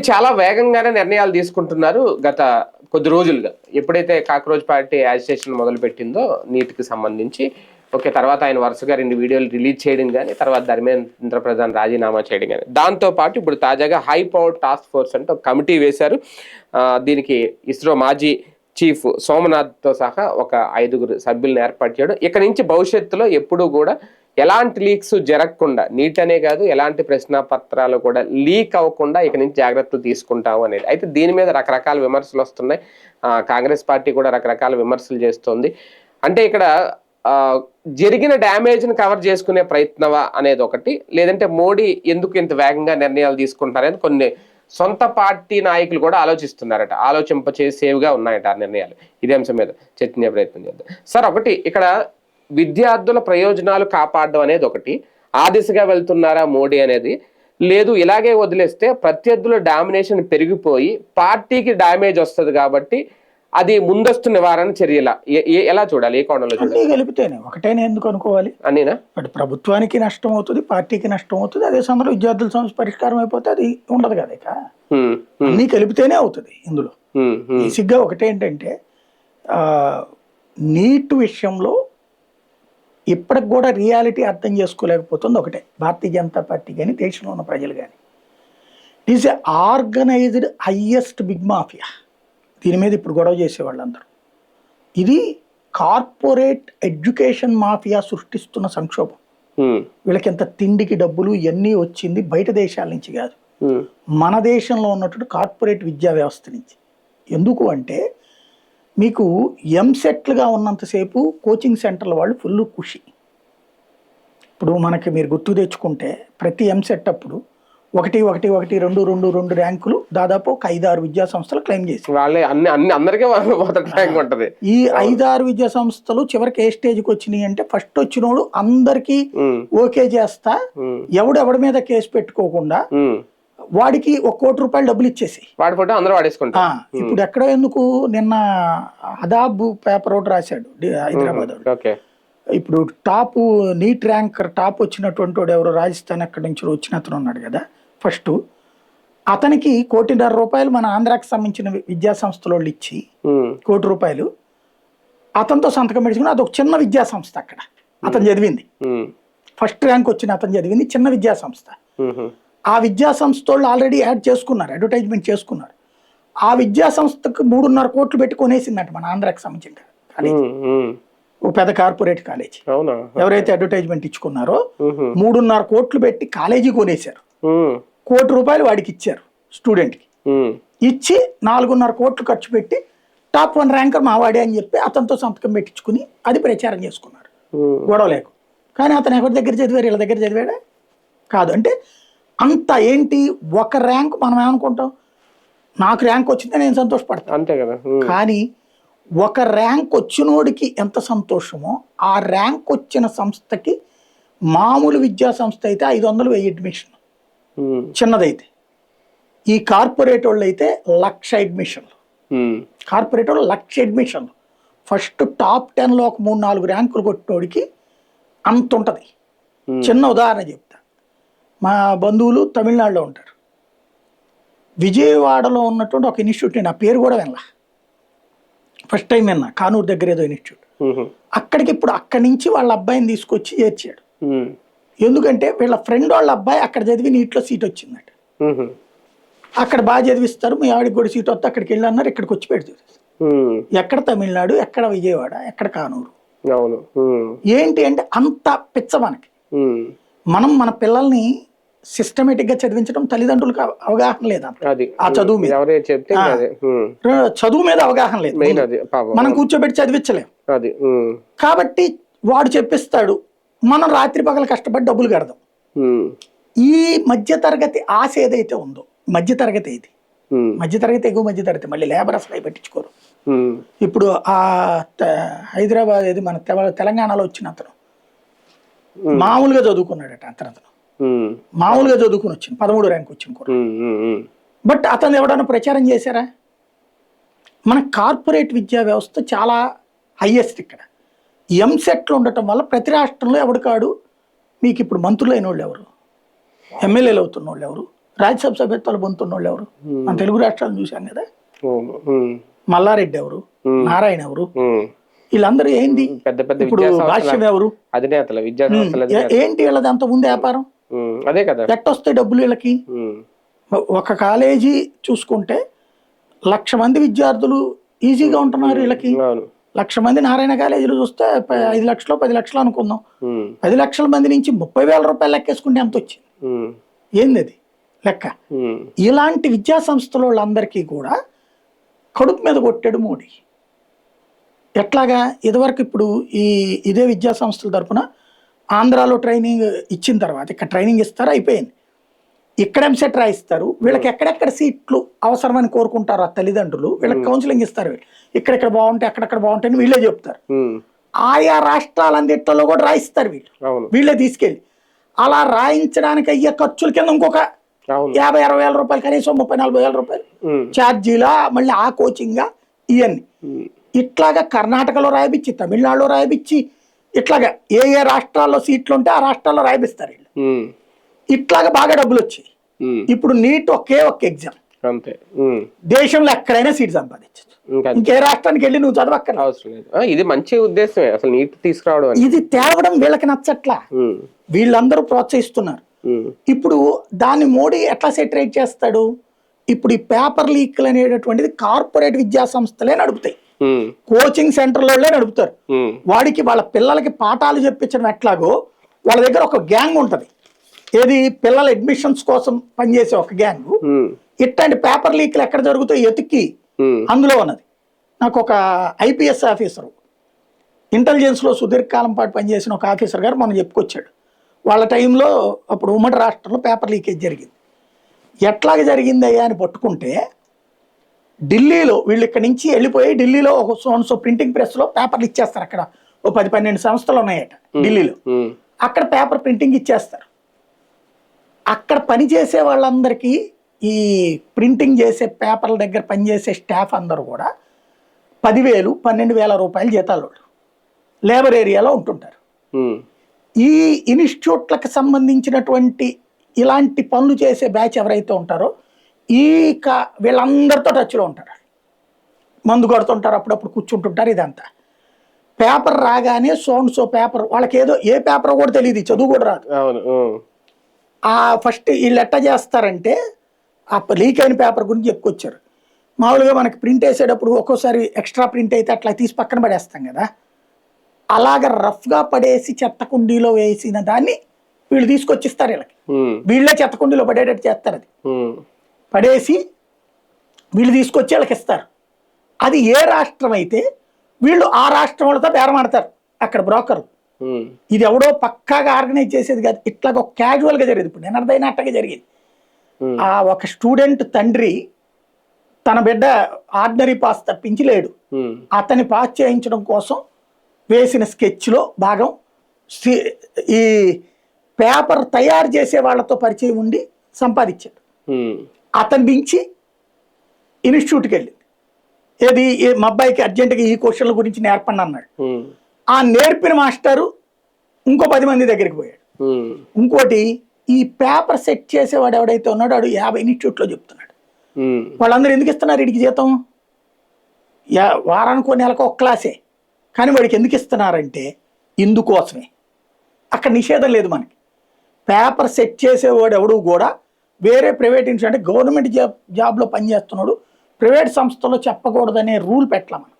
చాలా వేగంగానే నిర్ణయాలు తీసుకుంటున్నారు గత కొద్ది రోజులుగా. ఎప్పుడైతే కాక్రోచ్ పార్టీ యాజిటేషన్ మొదలు పెట్టిందో నీట్కి సంబంధించి, ఓకే, తర్వాత ఆయన వరుసగా 2 వీడియోలు రిలీజ్ చేయడం కానీ, తర్వాత ధర్మేంద్ర ప్రధాన్ రాజీనామా చేయడం కానీ, దాంతోపాటు ఇప్పుడు తాజాగా హై పవర్ టాస్క్ ఫోర్స్ అంటే ఒక కమిటీ వేశారు. దీనికి ఇస్రో మాజీ చీఫ్ సోమనాథ్తో సహా ఒక 5 సభ్యులను ఏర్పాటు చేయడం. ఇక నుంచి భవిష్యత్తులో ఎప్పుడూ కూడా ఎలాంటి లీక్స్ జరగకుండా, నీట్ అనే కాదు ఎలాంటి ప్రశ్నాపత్రాలు కూడా లీక్ అవ్వకుండా ఇక నుంచి జాగ్రత్తలు తీసుకుంటాము అనేది. అయితే దీని మీద రకరకాల విమర్శలు వస్తున్నాయి. కాంగ్రెస్ పార్టీ కూడా రకరకాల విమర్శలు చేస్తోంది. అంటే ఇక్కడ జరిగిన డ్యామేజ్ని కవర్ చేసుకునే ప్రయత్నమా అనేది ఒకటి, లేదంటే మోడీ ఎందుకు ఇంత వేగంగా నిర్ణయాలు తీసుకుంటారని కొన్ని సొంత పార్టీ నాయకులు కూడా ఆలోచిస్తున్నారట. ఆలోచింపచేసేవిగా ఉన్నాయట ఆ నిర్ణయాలు. ఇదే అంశం మీద చర్చించే ప్రయత్నం చేద్దాం. సార్, ఒకటి ఇక్కడ విద్యార్థుల ప్రయోజనాలు కాపాడడం అనేది ఒకటి, ఆ దిశగా వెళ్తున్నారా మోడీ అనేది, లేదు ఇలాగే వదిలేస్తే ప్రత్యర్థుల డామినేషన్ పెరిగిపోయి పార్టీకి డ్యామేజ్ వస్తుంది కాబట్టి అది ముందస్తు నివారణ చర్యల ఎలా చూడాలి, ఏ కోణంలో చూడాలి? కలిపితేనే ఒకటేనే ఎందుకు అనుకోవాలి? అన్నీనా? బట్ ప్రభుత్వానికి నష్టం అవుతుంది, పార్టీకి నష్టం అవుతుంది. అదే సందర్భంలో విద్యార్థుల సమస్య పరిష్కారం అయిపోతే అది ఉండదు కదా. ఇక అన్ని కలిపితేనే అవుతుంది. ఇందులో బేసిక్గా ఒకటేంటంటే నీట్ విషయంలో ఇప్పటికి కూడా రియాలిటీ అర్థం చేసుకోలేకపోతుంది. ఒకటే, భారతీయ జనతా పార్టీ కానీ దేశంలో ఉన్న ప్రజలు కానీ, it is a organized highest big mafia. దీని మీద ఇప్పుడు గొడవ చేసేవాళ్ళందరూ ఇది కార్పొరేట్ ఎడ్యుకేషన్ మాఫియా సృష్టిస్తున్న సంక్షోభం. వీళ్ళకి ఎంత తిండికి డబ్బులు ఇవన్నీ వచ్చింది బయట దేశాల నుంచి కాదు, మన దేశంలో ఉన్నటువంటి కార్పొరేట్ విద్యా వ్యవస్థ నుంచి. ఎందుకు అంటే మీకు ఎంసెట్లుగా ఉన్నంతసేపు కోచింగ్ సెంటర్ల వాళ్ళు ఫుల్ ఖుషి. ఇప్పుడు మనకి మీరు గుర్తు తెచ్చుకుంటే ప్రతి ఎంసెట్ అప్పుడు 1 1 1 2 2 2 ర్యాంకులు దాదాపు ఒక 5-6 విద్యా సంస్థలు క్లెయిమ్ చేసి ఈ 5-6 విద్యా సంస్థలు చివరికి ఏ స్టేజ్కి వచ్చినాయి అంటే ఫస్ట్ వచ్చినోడు అందరికి ఓకే చేస్తా, ఎవడెవడి మీద కేసు పెట్టుకోకుండా వాడికి ₹1 కోటి డబ్బులు ఇచ్చేసి వాడి ఫోటో అందరూ వాడేసుకుంటా. ఇప్పుడు ఎక్కడ ఎందుకు నిన్న అదాబ్ పేపర్ ఒకటి రాశాడు హైదరాబాద్. ఇప్పుడు టాప్ నీట్ ర్యాంకర్ టాప్ వచ్చినటువంటి వాడు ఎవరు, రాజస్థాన్ అక్కడి నుంచి వచ్చిన అతను ఉన్నాడు కదా ఫస్ట్, అతనికి ₹1.5 కోటి మన ఆంధ్రాకి సంబంధించిన విద్యా సంస్థల వాళ్ళు ఇచ్చి ₹1 కోటి అతనితో సంతకం పెట్టుకుని అదొక చిన్న విద్యా సంస్థ. అక్కడ అతను చదివింది ఫస్ట్ ర్యాంక్ వచ్చిన అతను చదివింది చిన్న విద్యా సంస్థ. ఆ విద్యా సంస్థ వాళ్ళు ఆల్రెడీ యాడ్ చేసుకున్నారు, అడ్వర్టైజ్మెంట్ చేసుకున్నారు. ఆ విద్యా సంస్థకు ₹3.5 కోట్లు పెట్టి కొనేసిందంట మన ఆంధ్రాకి సంబంధించిన కాలేజీ, ఓ పెద్ద కార్పొరేట్ కాలేజీ. ఎవరైతే అడ్వర్టైజ్మెంట్ ఇచ్చుకున్నారో 3.5 కోట్లు పెట్టి కాలేజీ కొనేశారు. ₹1 కోటి వాడికి ఇచ్చారు స్టూడెంట్కి. ఇచ్చి 4.5 కోట్లు ఖర్చు పెట్టి టాప్ 1 ర్యాంకర్ మావాడే అని చెప్పి అతనితో సంతకం పెట్టించుకుని అది ప్రచారం చేసుకున్నారు గొడవ లేకు. కానీ అతను ఎవరి దగ్గర చదివారు, వీళ్ళ దగ్గర చదివాడా కాదు. అంటే అంత ఏంటి, ఒక ర్యాంక్ మనం ఏమనుకుంటాం, నాకు ర్యాంక్ వచ్చిందే నేను సంతోషపడతాను అంతే కదా. కానీ ఒక ర్యాంక్ వచ్చినోడికి ఎంత సంతోషమో ఆ ర్యాంక్ వచ్చిన సంస్థకి మామూలు విద్యా సంస్థ అయితే 500 1000 అడ్మిషన్ చిన్నదైతే, ఈ కార్పొరేట్ వాళ్ళు అయితే 1,00,000 అడ్మిషన్లు. కార్పొరేట్ వాళ్ళు 1,00,000 అడ్మిషన్లు. ఫస్ట్ టాప్ 10లో ఒక 3-4 ర్యాంకులు కొట్టినోడికి అంత ఉంటుంది. చిన్న ఉదాహరణ చెప్తా, మా బంధువులు తమిళనాడులో ఉంటారు. విజయవాడలో ఉన్నటువంటి ఒక ఇన్స్టిట్యూట్, నేను ఆ పేరు కూడా వినలా, ఫస్ట్ టైం విన్నా, కానూరు దగ్గర ఏదో ఇన్స్టిట్యూట్. అక్కడికి ఇప్పుడు అక్కడి నుంచి వాళ్ళ అబ్బాయిని తీసుకొచ్చి చేర్చాడు. ఎందుకంటే వీళ్ళ ఫ్రెండ్ వాళ్ళ అబ్బాయి అక్కడ చదివి నీట్లో సీట్ వచ్చిందట. అక్కడ బాగా చదివిస్తారు, మీ ఆవిడకి కూడా సీట్ వస్తే అక్కడికి వెళ్ళి అన్నారు. ఇక్కడికి వచ్చి పెట్టి ఎక్కడ తమిళనాడు, ఎక్కడ విజయవాడ, ఎక్కడ కానూరు. ఏంటి అంటే అంత పిచ్చ మనకి. మనం మన పిల్లల్ని సిస్టమేటిక్ గా చదివించడం తల్లిదండ్రులకు అవగాహన లేదు ఆ చదువు మీద. చదువు మీద అవగాహన లేదు, మనం కూర్చోబెట్టి చదివించలేం. కాబట్టి వాడు చెప్పిస్తాడు, మనం రాత్రి పగలు కష్టపడి డబ్బులు కడదాం. ఈ మధ్యతరగతి ఆశ ఏదైతే ఉందో, మధ్యతరగతి ఇది, మధ్యతరగతి ఎగువ మధ్యతరగతి, మళ్ళీ లేబర్ అసలు అవి పట్టించుకోరు. ఇప్పుడు ఆ హైదరాబాద్ ఏది మన తెలంగాణలో వచ్చిన అతను మామూలుగా చదువుకున్నాడట. అతను మామూలుగా చదువుకుని వచ్చింది 13 ర్యాంక్ వచ్చింది కూడా. బట్ అతను ఎవడన్నా ప్రచారం చేశారా? మన కార్పొరేట్ విద్యా వ్యవస్థ చాలా హైయెస్ట్. ఇక్కడ ఎంసెట్లు ఉండటం వల్ల ప్రతి రాష్ట్రంలో ఎవడికాడు, మీకు ఇప్పుడు మంత్రులు అయిన వాళ్ళు ఎవరు, ఎమ్మెల్యేలు అవుతున్న వాళ్ళు ఎవరు, రాజ్యసభ సభ్యత్వాలు పొందుతున్న వాళ్ళు ఎవరు? మన తెలుగు రాష్ట్రాలను చూశాం కదా. అవును. మల్లారెడ్డి ఎవరు? నారాయణ ఎవరు? వీళ్ళందరూ ఏంది? పెద్ద పెద్ద ఇప్పుడు భాష్యం ఎవరు? అధినేతలు, విద్యా సంస్థల ఏంటి వీళ్ళది అంత ముందు వ్యాపారం? అదే కదా. ఎట్టొస్తాయి డబ్బులు వీళ్ళకి? ఒక కాలేజీ చూసుకుంటే 1,00,000 మంది విద్యార్థులు ఈజీగా ఉంటున్నారు వీళ్ళకి. 1,00,000 మంది నారాయణ కాలేజీలు చూస్తే 5 లక్షలు 10 లక్షలు అనుకుందాం. 10 లక్షల మంది నుంచి 30,000 రూపాయలు లెక్కేసుకుంటే ఎంత వచ్చింది? ఏంది అది లెక్క? ఇలాంటి విద్యా సంస్థల వాళ్ళందరికీ కూడా కడుపు మీద కొట్టాడు మోడీ. ఎట్లాగా? ఇదివరకు ఇప్పుడు ఇదే విద్యా సంస్థల తరఫున ఆంధ్రాలో ట్రైనింగ్ ఇచ్చిన తర్వాత ఇక్కడ ట్రైనింగ్ ఇస్తారు, అయిపోయింది. ఇక్కడ ఎంసెట్ రాయిస్తారు. వీళ్ళకి ఎక్కడెక్కడ సీట్లు అవసరమని కోరుకుంటారు ఆ తల్లిదండ్రులు, వీళ్ళకి కౌన్సిలింగ్ ఇస్తారు. ఇక్కడెక్కడ బాగుంటాయి, అక్కడెక్కడ బాగుంటాయని వీళ్ళే చెప్తారు. ఆయా రాష్ట్రాలన్నింటిలో కూడా రాయిస్తారు వీళ్ళే తీసుకెళ్ళి. అలా రాయించడానికి అయ్యే ఖర్చుల కింద ఇంకొక 50-60 వేల రూపాయలు, కనీసం 30-40 వేల రూపాయలు ఛార్జీలా, మళ్ళీ ఆ కోచింగ్గా, ఇవన్నీ. ఇట్లాగా కర్ణాటకలో రాయిపించి, తమిళనాడులో రాయిపించి, ఇట్లాగా ఏ రాష్ట్రాల్లో సీట్లు ఉంటే ఆ రాష్ట్రాల్లో రాయిపిస్తారు వీళ్ళు. ఇట్లాగా బాగా డబ్బులు వచ్చాయి. ఇప్పుడు నీట్ ఒకే ఎగ్జామ్, దేశంలో ఎక్కడైనా సీట్ సంపాదించచ్చు. ఇంకే రాష్ట్రానికి వెళ్ళి నువ్వు చదవక్కర్ అవసరం లేదు. ఇది మంచి ఉద్దేశమే అసలు నీట్ తీసుకురావడం. ఇది తేవడం వీళ్ళకి నచ్చట్లా, వీళ్ళందరూ ప్రోత్సహిస్తున్నారు. ఇప్పుడు దాన్ని మోడీ ఎట్లా సెటరేట్ చేస్తాడు? ఇప్పుడు ఈ పేపర్ లీక్లు అనేటటువంటిది కార్పొరేట్ విద్యా సంస్థలే నడుపుతాయి, కోచింగ్ సెంటర్లే నడుపుతారు. వాడికి వాళ్ళ పిల్లలకి పాఠాలు చెప్పించడం ఎట్లాగో వాళ్ళ దగ్గర ఒక గ్యాంగ్ ఉంటది. ఏది? పిల్లల అడ్మిషన్స్ కోసం పనిచేసే ఒక గ్యాంగ్. ఇట్లాంటి పేపర్ లీక్లు ఎక్కడ జరుగుతాయి ఎతికి అందులో ఉన్నది. నాకు ఒక ఐపీఎస్ ఆఫీసరు, ఇంటెలిజెన్స్లో సుదీర్ఘకాలం పాటు పనిచేసిన ఒక ఆఫీసర్ గారు మనం చెప్పుకొచ్చాడు. వాళ్ళ టైంలో అప్పుడు ఉమ్మడి రాష్ట్రంలో పేపర్ లీకేజ్ జరిగింది. ఎట్లాగ జరిగిందయ్యా అని పట్టుకుంటే, ఢిల్లీలో వీళ్ళు ఇక్కడి నుంచి వెళ్ళిపోయి ఢిల్లీలో ఒక సో ప్రింటింగ్ ప్రెస్లో పేపర్లు ఇచ్చేస్తారు. అక్కడ ఓ 10-12 సంస్థలు ఉన్నాయట ఢిల్లీలో. అక్కడ పేపర్ ప్రింటింగ్ ఇచ్చేస్తారు. అక్కడ పనిచేసే వాళ్ళందరికీ, ఈ ప్రింటింగ్ చేసే పేపర్ల దగ్గర పనిచేసే స్టాఫ్ అందరూ కూడా 10,000-12,000 రూపాయలు జీతాలు లేబర్ ఏరియాలో ఉంటుంటారు. ఈ ఇన్స్టిట్యూట్లకు సంబంధించినటువంటి ఇలాంటి పనులు చేసే బ్యాచ్ ఎవరైతే ఉంటారో వీళ్ళందరితో టచ్లో ఉంటారు. మందు కొడుతుంటారు, అప్పుడప్పుడు కూర్చుంటుంటారు. ఇదంతా పేపర్ రాగానే సో పేపర్, వాళ్ళకి ఏదో ఏ పేపర్ కూడా తెలియదు, చదువు కూడా రాదు. ఫస్ట్ వీళ్ళు ఎట్లా చేస్తారంటే, ఆ లీక్ అయిన పేపర్ గురించి చెప్పుకొచ్చారు. మామూలుగా మనకి ప్రింట్ వేసేటప్పుడు ఒక్కోసారి ఎక్స్ట్రా ప్రింట్ అయితే అట్లా తీసి పక్కన పడేస్తాం కదా, అలాగ రఫ్గా పడేసి చెత్త కుండీలో వేసిన దాన్ని వీళ్ళు తీసుకొచ్చిస్తారు. వీళ్ళకి వీళ్ళే చెత్త కుండీలో పడేటట్టు చేస్తారు. అది పడేసి వీళ్ళు తీసుకొచ్చి వీళ్ళకి ఇస్తారు. అది ఏ రాష్ట్రం అయితే వీళ్ళు ఆ రాష్ట్రం వాళ్ళతో బేరమాడతారు అక్కడ బ్రోకర్లు. ఇది ఎవడో పక్కాగా ఆర్గనైజ్ చేసేది కాదు, ఇట్లాగ ఒక క్యాజువల్గా జరిగేది. ఇప్పుడు నేను అర్థమైనట్టుగా జరిగేది. ఆ ఒక స్టూడెంట్ తండ్రి తన బిడ్డ ఆర్డినరీ పాస్ తప్పించి లేడు, అతని పాస్ చేయించడం కోసం వేసిన స్కెచ్లో భాగం ఈ పేపర్ తయారు చేసే వాళ్ళతో పరిచయం ఉండి సంపాదించాడు. అతని నుంచి ఇన్స్టిట్యూట్కి వెళ్ళింది. ఏది? మా అబ్బాయికి అర్జెంటుగా ఈ క్వశ్చన్ల గురించి నేర్పండి అన్నాడు. ఆ నేర్పిన మాస్టరు ఇంకో 10 మంది దగ్గరికి పోయాడు. ఇంకోటి, ఈ పేపర్ సెట్ చేసేవాడు ఎవడైతే ఉన్నాడో వాడు 50 ఇన్స్టిట్యూట్లో చెప్తున్నాడు. వాళ్ళందరూ ఎందుకు ఇస్తున్నారు వీడికి జీతం? వారానికి నెలకు ఒక క్లాసే, కానీ వాడికి ఎందుకు ఇస్తున్నారంటే ఇందుకోసమే. అక్కడ నిషేధం లేదు మనకి. పేపర్ సెట్ చేసేవాడు ఎవడు కూడా వేరే ప్రైవేట్ ఇన్స్టిట్యూట్, అంటే గవర్నమెంట్ జాబ్లో పనిచేస్తున్నాడు, ప్రైవేట్ సంస్థలో చెప్పకూడదనే రూల్ పెట్టాల మనం.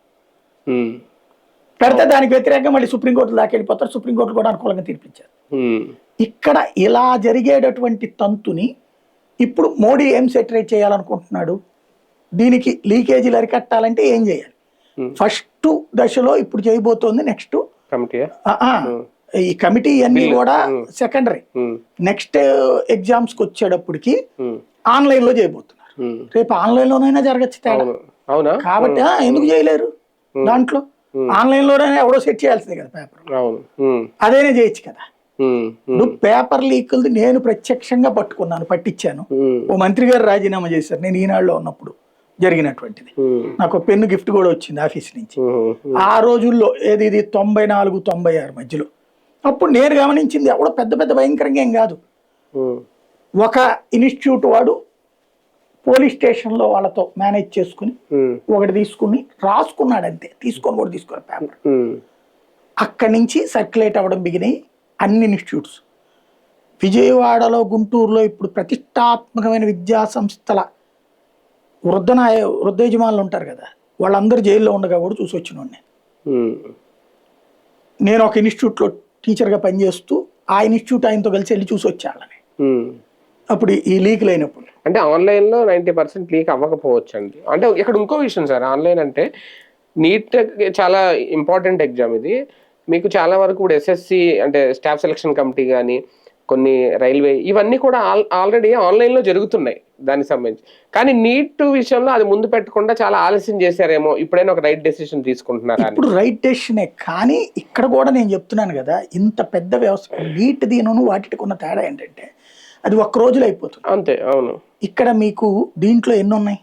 పెడితే దానికి వ్యతిరేకంగా మళ్ళీ సుప్రీంకోర్టు దాకా వెళ్ళిపోతారు. సుప్రీంకోర్టు కూడా అనుకూలంగా తీర్పిచ్చారు. ఇక్కడ ఇలా జరిగేటటువంటి తంతుని ఇప్పుడు మోడీ ఏం సెటరేట్ చేయాలనుకుంటున్నాడు? దీనికి లీకేజీలు అరికట్టాలంటే ఏం చేయాలి? ఫస్ట్ దశలో ఇప్పుడు చేయబోతోంది నెక్స్ట్ ఈ కమిటీ అన్ని కూడా సెకండరీ. నెక్స్ట్ ఎగ్జామ్స్కి వచ్చేటప్పటికి ఆన్లైన్ లో చేయబోతున్నారు. రేపు ఆన్లైన్ లోనైనా జరగచ్చు తేడా. కాబట్టి ఎందుకు చేయలేరు? దాంట్లో ఆన్లైన్ లోనే ఎవడో సెట్ చేయాల్సిందే కదా పేపర్, అదేనే చేయొచ్చు కదా. నువ్వు పేపర్ లీకులు నేను ప్రత్యక్షంగా పట్టించాను. ఓ మంత్రి గారు రాజీనామా చేశారు నేను ఈనాడులో ఉన్నప్పుడు జరిగినటువంటిది. నాకు పెన్ను గిఫ్ట్ కూడా వచ్చింది ఆఫీస్ నుంచి. ఆ రోజుల్లో ఇది 94-96 మధ్యలో. అప్పుడు నేను గమనించింది ఎవడో పెద్ద భయంకరంగా ఏం కాదు, ఒక ఇన్స్టిట్యూట్ వాడు పోలీస్ స్టేషన్లో వాళ్ళతో మేనేజ్ చేసుకుని ఒకటి తీసుకుని రాసుకున్నాడు అంతే, తీసుకొని కూడా తీసుకున్నారు పేపర్. అక్కడి నుంచి సర్క్యులేట్ అవ్వడం బిగినాయి అన్ని ఇన్స్టిట్యూట్స్. విజయవాడలో, గుంటూరులో ఇప్పుడు ప్రతిష్టాత్మకమైన విద్యా సంస్థల వృద్ధ యజమానులు ఉంటారు కదా, వాళ్ళందరూ జైల్లో ఉండగా కూడా చూసి వచ్చిన నేను ఒక ఇన్స్టిట్యూట్లో టీచర్గా పనిచేస్తూ ఆ ఇన్స్టిట్యూట్ ఆయనతో కలిసి వెళ్ళి చూసి వచ్చేయాలని. అప్పుడు ఈ లీక్ లేనప్పుడు అంటే ఆన్లైన్లో 90% లీక్ అవ్వకపోవచ్చు అండి. అంటే ఇక్కడ ఇంకో విషయం సార్, ఆన్లైన్ అంటే నీట్ చాలా ఇంపార్టెంట్ ఎగ్జామ్ ఇది. మీకు చాలా వరకు ఇప్పుడు ఎస్ఎస్సి అంటే స్టాఫ్ సెలక్షన్ కమిటీ కానీ, కొన్ని రైల్వే, ఇవన్నీ కూడా ఆల్రెడీ ఆన్లైన్లో జరుగుతున్నాయి దానికి సంబంధించి. కానీ నీట్ విషయంలో అది ముందు పెట్టకుండా చాలా ఆలస్యం చేశారేమో, ఇప్పుడైనా ఒక రైట్ డెసిషన్ తీసుకుంటున్నారా? ఇప్పుడు రైట్ డెసిషనే, కానీ ఇక్కడ కూడా నేను చెప్తున్నాను కదా, ఇంత పెద్ద వ్యవస్థ నీట్ దీని వాటికి ఉన్న తేడా ఏంటంటే అది ఒక్క రోజులో అయిపోతుంది అంతే. అవును. ఇక్కడ మీకు దీంట్లో ఎన్ని ఉన్నాయి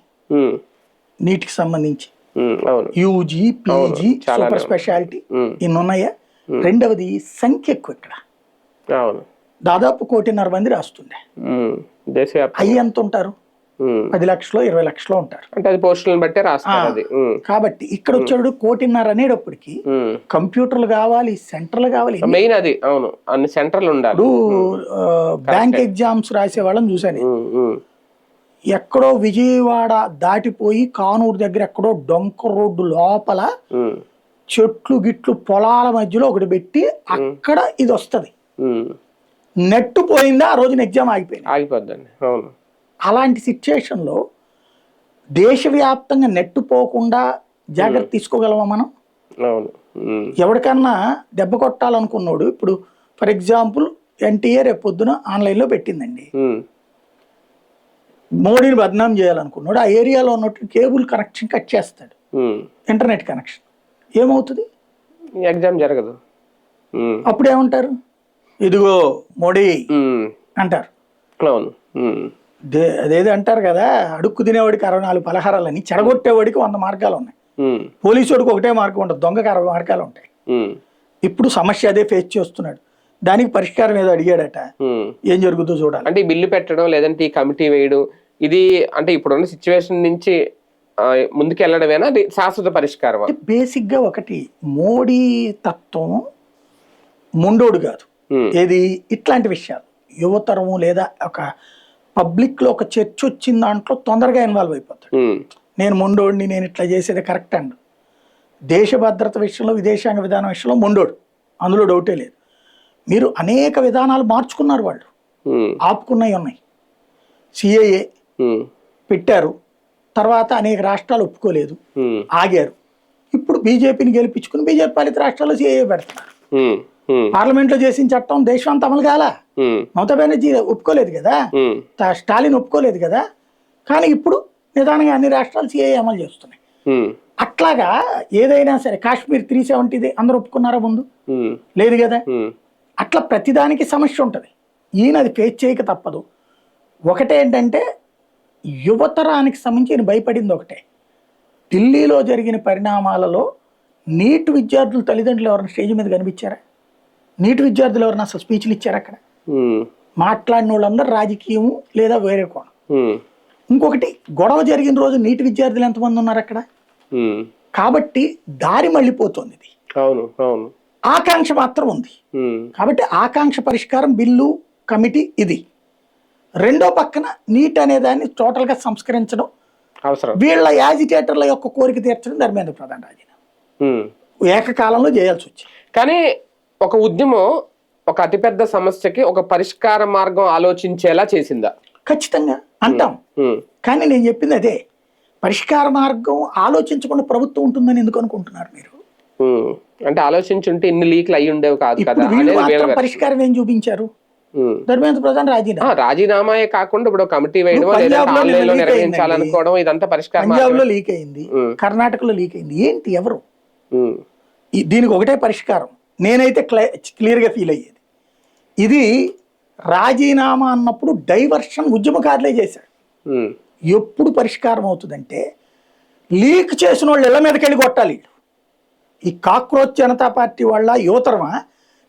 నీటికి సంబంధించి? యూజీ, పీజీ, సూపర్ స్పెషాలిటీ ఇన్ని ఉన్నాయా? రెండవది సంఖ్య ఎక్కువ ఇక్కడ. అవును. దాదాపు 1.5 కోటి మంది రాస్తుండే. అయ్యి ఎంత ఉంటారు? 10 లక్షలు 20 లక్షలు ఉంటారు. అంటే అది పోస్టులను బట్టే రాస్తారు. కాబట్టి ఇక్కడ వచ్చాడు 1.5 కోటి అనేటప్పటికి కంప్యూటర్లు కావాలి, సెంటర్లు కావాలి, మెయిన్ అది. అవును, అన్ని సెంటర్లు ఉండాలి. బ్యాంక్ ఎగ్జామ్స్ రాసే వాళ్ళని చూసాను, ఎక్కడో విజయవాడ దాటిపోయి కానూరు దగ్గర ఎక్కడో డొంక రోడ్డు లోపల చెట్లు గిట్లు పొలాల మధ్యలో ఒకటి పెట్టి అక్కడ ఇది వస్తుంది. నెట్ పోయిందా ఆ రోజున ఎగ్జామ్ ఆగిపోద్దండి. అవును. అలాంటి సిచ్యుయేషన్లో దేశవ్యాప్తంగా నెట్ పోకుండా జాగ్రత్త తీసుకోగలమా మనం? అవును. ఎవరికన్నా దెబ్బ కొట్టాలనుకున్నాడు, ఇప్పుడు ఫర్ ఎగ్జాంపుల్ ఎన్టీఏ రేపు పొద్దున ఆన్లైన్లో పెట్టిందండి, మోడీని బద్నాం చేయాలనుకున్నాడు, ఆ ఏరియాలో ఉన్నట్టు కేబుల్ కనెక్షన్ కట్ చేస్తాడు, ఇంటర్నెట్ కనెక్షన్, ఏమవుతుంది? ఎగ్జామ్ జరగదు. అప్పుడు ఏమంటారు? ఇదిగో మోడీ అంటారు. అదేదో అంటారు కదా, అడుక్కు తినేవాడికి 64 పలహారాలని, చెడగొట్టేవాడికి 100 మార్గాలు ఉన్నాయి, పోలీసు వాడికి ఒకటే మార్గం ఉంటుంది, దొంగకి 60 మార్గాలు ఉంటాయి. ఇప్పుడు సమస్య అదే ఫేస్ చేస్తున్నాడు, దానికి పరిష్కారం ఏదో అడిగాడట, ఏం జరుగుతుందో చూడాలి. అంటే ఈ బిల్లు పెట్టడం లేదంటే ఈ కమిటీ వేయడం, ఇది అంటే ఇప్పుడున్న సిచ్యువేషన్ నుంచి ముందుకు వెళ్ళడమేనా, శాశ్వత పరిష్కారం? బేసిక్ గా ఒకటి, మోడీ తత్వం మొండోడు కాదు. ఏది ఇట్లాంటి విషయాలు యువతరము లేదా ఒక పబ్లిక్ లో ఒక చర్చ వచ్చిన దాంట్లో తొందరగా ఇన్వాల్వ్ అయిపోతాడు. నేను మొండోడిని, నేను ఇట్లా చేసేది కరెక్ట్ అండ్ దేశ భద్రత విషయంలో, విదేశాంగ విధానం విషయంలో మొండోడు, అందులో డౌటే లేదు. మీరు అనేక విధానాలు మార్చుకున్నారు, వాళ్ళు ఆపుకున్నవి ఉన్నాయి. సిఏఏ పెట్టారు, తర్వాత అనేక రాష్ట్రాలు ఒప్పుకోలేదు, ఆగారు. ఇప్పుడు బీజేపీని గెలిపించుకుని బీజేపీ పాలిత రాష్ట్రాల్లో సిఏఏ పెడుతున్నారు. పార్లమెంట్ లో చేసిన చట్టం దేశం అంతా అమలు కాల, మమతా బెనర్జీ ఒప్పుకోలేదు కదా, స్టాలిన్ ఒప్పుకోలేదు కదా, కానీ ఇప్పుడు నిదానంగా అన్ని రాష్ట్రాలు సిఏఏ అమలు చేస్తున్నాయి. అట్లాగా ఏదైనా సరే, కాశ్మీర్ 370 అందరూ ఒప్పుకున్నారా ముందు? లేదు కదా. అట్లా ప్రతిదానికి సమస్య ఉంటుంది, ఈయన అది ఫేస్ చేయక తప్పదు. ఒకటేంటంటే యువతరానికి సంబంధించి ఈయన భయపడింది ఒకటే, ఢిల్లీలో జరిగిన పరిణామాలలో నీట్ విద్యార్థుల తల్లిదండ్రులు ఎవరైనా స్టేజ్ మీద కనిపించారా? నీట్ విద్యార్థులు ఎవరైనా అసలు స్పీచ్లు ఇచ్చారు? అక్కడ మాట్లాడిన వాళ్ళందరూ రాజకీయము లేదా వేరే కోణం. ఇంకొకటి, గొడవ జరిగిన రోజు నీట్ విద్యార్థులు ఎంతమంది ఉన్నారు అక్కడ? కాబట్టి దారి మళ్ళీపోతుంది ఇది. ఆకాంక్ష మాత్రం ఉంది. కాబట్టి ఆకాంక్ష పరిష్కారం బిల్లు, కమిటీ ఇది. రెండో పక్కన నీట్ అనే దాన్ని టోటల్ గా సంస్కరించడం అవసరం, వీళ్ళ యాజిటేటర్ల యొక్క కోరిక తీర్చడం ధర్మేంద్ర ప్రధాన్ రాజీనామా ఏకకాలంలో చేయాల్సి వచ్చింది. కానీ ఒక ఉద్యమం ఒక అతిపెద్ద సమస్యకి ఒక పరిష్కార మార్గం ఆలోచించేలా చేసిందా? ఖచ్చితంగా అంటాం, కానీ నేను చెప్పింది అదే, పరిష్కార మార్గం ఆలోచించకుండా ప్రభుత్వం ఉంటుందని ఎందుకు అనుకుంటున్నారు మీరు? అంటే ఆలోచించుంటే ఇన్ని లీక్లు అయ్యి ఉండేవి కాదు కదా. పరిష్కారం ఏం చూపించారు? ధర్మేంద్ర ప్రధాన్ రాజీనామాయే కాకుండా ఇప్పుడు కమిటీ వేయడం, నిర్వహించాలనుకోవడం, ఇదంతా పరిష్కారం. పంజాబ్ లో లీక్ అయింది, కర్ణాటకలో లీక్ అయింది, ఏంటి ఎవరు? దీనికి ఒకటే పరిష్కారం, నేనైతే క్లియర్ గా ఫీల్ అయ్యేది, ఇది రాజీనామా అన్నప్పుడు డైవర్షన్ ఉద్యమకారులే చేశారు. ఎప్పుడు పరిష్కారం అవుతుందంటే లీక్ చేసిన వాళ్ళు ఇళ్ల మీదకి వెళ్ళి కొట్టాలి. ఈ కాక్రోచ్ జనతా పార్టీ వాళ్ళ యువతరమా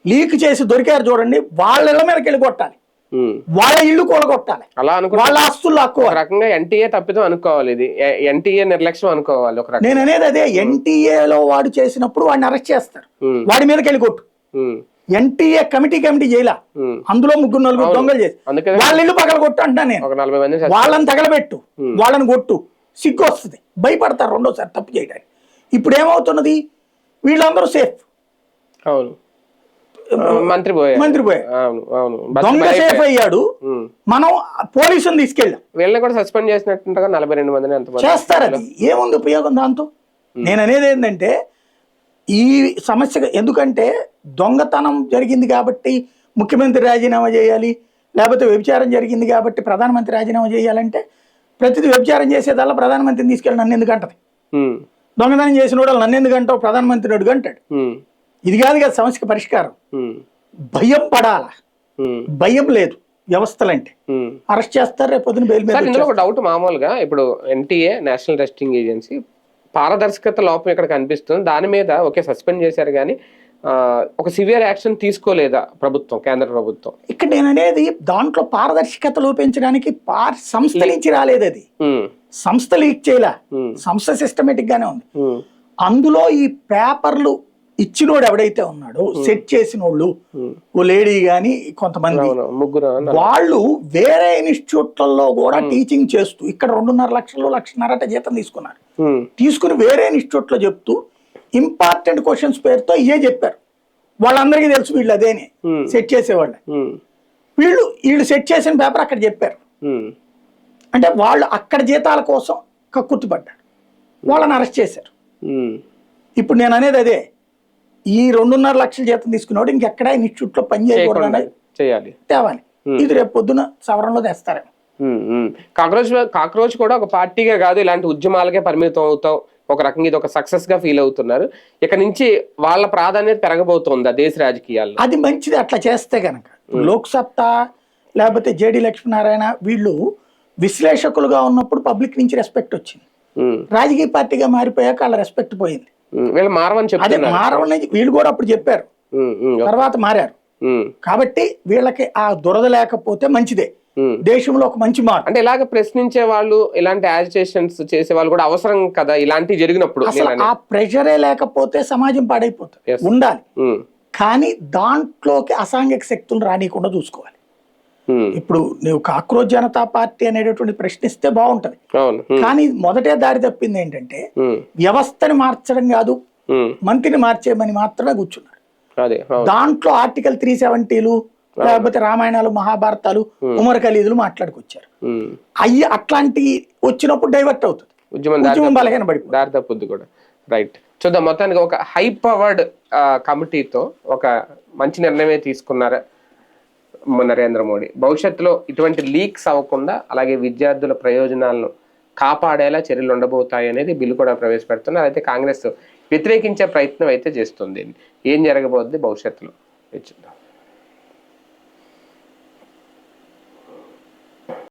లీక్ చేసి దొరికారు చూడండి, వాళ్ళ ఇళ్ల మీదకి వెళ్ళి కొట్టాలి. వాళ్ళ ఇల్లు కూలగొట్టాలి, అలా అనుకుంటే వాళ్ళ ఆస్తులు ఒక లాక్కోవాలి. రకంగా ఎన్టీఏ తప్పిదం అనుకోవాలి, ఇది ఎన్టీఏ నిర్లక్ష్యం అనుకోవాలి ఒక రకంగా. నేను అనేది అదే, ఎన్టీఏలో వాడు చేసినప్పుడు వాడిని అరెస్ట్ చేస్తారు, వాడి మీదకి వెళ్ళి కొట్టు. ఎన్టీఏ కమిటీ చేయలా, అందులో 3-4 దొంగలు చేసి వాళ్ళ ఇల్లు పగల కొట్టు అంటా నేను. ఒక 40 మంది వాళ్ళని తగలబెట్టు, వాళ్ళని కొట్టు, సిగ్గు వస్తుంది, భయపడతారు రెండోసారి తప్పు చేయడానికి. ఇప్పుడు ఏమవుతున్నది, వీళ్ళందరూ సేఫ్. అవును, మంత్రి పోయాడు, దొంగ సేఫ్ అయ్యాడు, మనం పోలీసుని తీసుకెళ్ళాం. వీళ్ళని కూడా సస్పెండ్ చేసినట్టుండగా 42 మందిని ఎంత చేస్తారు. అది ఏముంది ఉపయోగం దాంతో? నేను అనేది ఏంటంటే ఈ సమస్య, ఎందుకంటే దొంగతనం జరిగింది కాబట్టి ముఖ్యమంత్రి రాజీనామా చేయాలి, లేకపోతే వ్యభిచారం జరిగింది కాబట్టి ప్రధానమంత్రి రాజీనామా చేయాలంటే ప్రతిదీ వ్యభిచారం చేసేదల్లా ప్రధానమంత్రిని తీసుకెళ్ళి నన్ను ఎందుకు అంటది, దొంగతనం చేసిన వాడు నన్ను ఎందుకు అంటావు, ప్రధానమంత్రి అడుగు అంటాడు. ఇది కాదు కదా సమస్యకి పరిష్కారం. భయం పడాల, భయం లేదు వ్యవస్థలంటే, అరెస్ట్ చేస్తారు, రేపు పొద్దున బెయిల్ మీద. ఇందులో ఒక డౌట్, మామూలుగా ఇప్పుడు ఎన్టీఏ నేషనల్ టెస్టింగ్ ఏజెన్సీ పారదర్శకత లోపం ఇక్కడ కనిపిస్తుంది, దాని మీద ఓకే సస్పెండ్ చేశారు కానీ ఒక సివియర్ యాక్షన్ తీసుకోలేదా ప్రభుత్వం, కేంద్ర ప్రభుత్వం? ఇక్కడ నేను అనేది దాంట్లో పారదర్శకత లోపించడానికి సంస్థ నుంచి రాలేదు, అది సంస్థ లీక్ చేయలే, సంస్థ సిస్టమేటిక్ గానే ఉంది. అందులో ఈ పేపర్లు ఇచ్చినోడు ఎవడైతే ఉన్నాడో, సెట్ చేసిన వాళ్ళు ఓ లేడీ గాని కొంతమంది వాళ్ళు వేరే ఇన్స్టిట్యూట్లలో కూడా టీచింగ్ చేస్తూ ఇక్కడ 2.5 లక్షలు 1.5 జీతం తీసుకున్నారు. తీసుకుని వేరే ఇన్స్టిట్యూట్ లో చెప్తూ ఇంపార్టెంట్ క్వశ్చన్స్ పేరుతో ఇవే చెప్పారు. వాళ్ళందరికీ తెలుసు వీళ్ళు అదేని సెట్ చేసేవాళ్ళు. వీళ్ళు సెట్ చేసిన పేపర్ అక్కడ చెప్పారు. అంటే వాళ్ళు అక్కడ జీతాల కోసం కక్కుర్తిపడ్డారు, వాళ్ళని అరెస్ట్ చేశారు. ఇప్పుడు నేను అనేది అదే, ఈ 2.5 లక్షల జీతం తీసుకున్నాడు ఇంకెక్కడ ఇన్స్టిట్యూట్ లో పని చేయకూడదు, చేయాలి, తేవాలి. ఇది రేపు పొద్దున సవరణలో తెస్తారేమో. కాక్రోచ్ కూడా ఒక పార్టీగా కాదు, ఇలాంటి ఉద్యమాలకే పరిమితం అవుతాం, ఒక రకంగా ఇది ఒక సక్సెస్ గా ఫీల్ అవుతున్నారు. ఇక నుంచి వాళ్ళ ప్రాధాన్యత పెరగబోతోంది దేశ రాజకీయాల్లో. అది మంచిది అట్లా చేస్తే గనక. లోక్సత్తా లేకపోతే జేడి లక్ష్మీనారాయణ వీళ్ళు విశ్లేషకులుగా ఉన్నప్పుడు పబ్లిక్ నుంచి రెస్పెక్ట్ వచ్చింది, రాజకీయ పార్టీగా మారిపోయాక వాళ్ళ రెస్పెక్ట్ పోయింది. వీళ్ళు మారవని చెప్పారు, మారవని వీళ్ళు కూడా అప్పుడు చెప్పారు, తర్వాత మారారు. కాబట్టి వీళ్ళకి ఆ దురద లేకపోతే మంచిదే, దేశంలో ఒక మంచి మాట. అంటే ఇలాగ ప్రశ్నించే వాళ్ళు, ఇలాంటి యాజిటేషన్స్ చేసే వాళ్ళు కూడా అవసరం కదా ఇలాంటివి జరిగినప్పుడు. అసలు ఆ ప్రెషరే లేకపోతే సమాజం పాడైపోతుంది, ఉండాలి. కానీ దాంట్లోకి అసాంఘిక శక్తులు రానియకుండా చూసుకోవాలి. ఇప్పుడు నువ్వు కాక్రోచ్ జనతా పార్టీ అనేటటువంటి ప్రశ్నిస్తే బాగుంటది, కానీ మొదటే దారి తప్పింది ఏంటంటే వ్యవస్థని మార్చడం కాదు, మంత్రిని మార్చేయమని మాత్రమే కూర్చున్నారు. దాంట్లో ఆర్టికల్ 370లు లేకపోతే రామాయణాలు మహాభారతాలు ఉమర్ ఖలీదులు మాట్లాడుకొచ్చారు. అయ్యి అట్లాంటి వచ్చినప్పుడు డైవర్ట్ అవుతుంది, ఉద్యమం బలహీన పడిపోతుంది, దారి తప్పుద్ది కూడా. రైట్, చూద్దాం. మొత్తానికి ఒక హై పవర్డ్ కమిటీతో ఒక మంచి నిర్ణయమే తీసుకున్నారు నరేంద్ర మోడీ. భవిష్యత్తులో ఇటువంటి లీక్స్ అవ్వకుండా అలాగే విద్యార్థుల ప్రయోజనాలను కాపాడేలా చర్యలు ఉండబోతాయి అనేది బిల్లు కూడా ప్రవేశపెడుతున్నారు. అయితే కాంగ్రెస్ వ్యతిరేకించే ప్రయత్నం అయితే చేస్తుంది. ఏం జరగబోద్ది భవిష్యత్తులో చూద్దాం.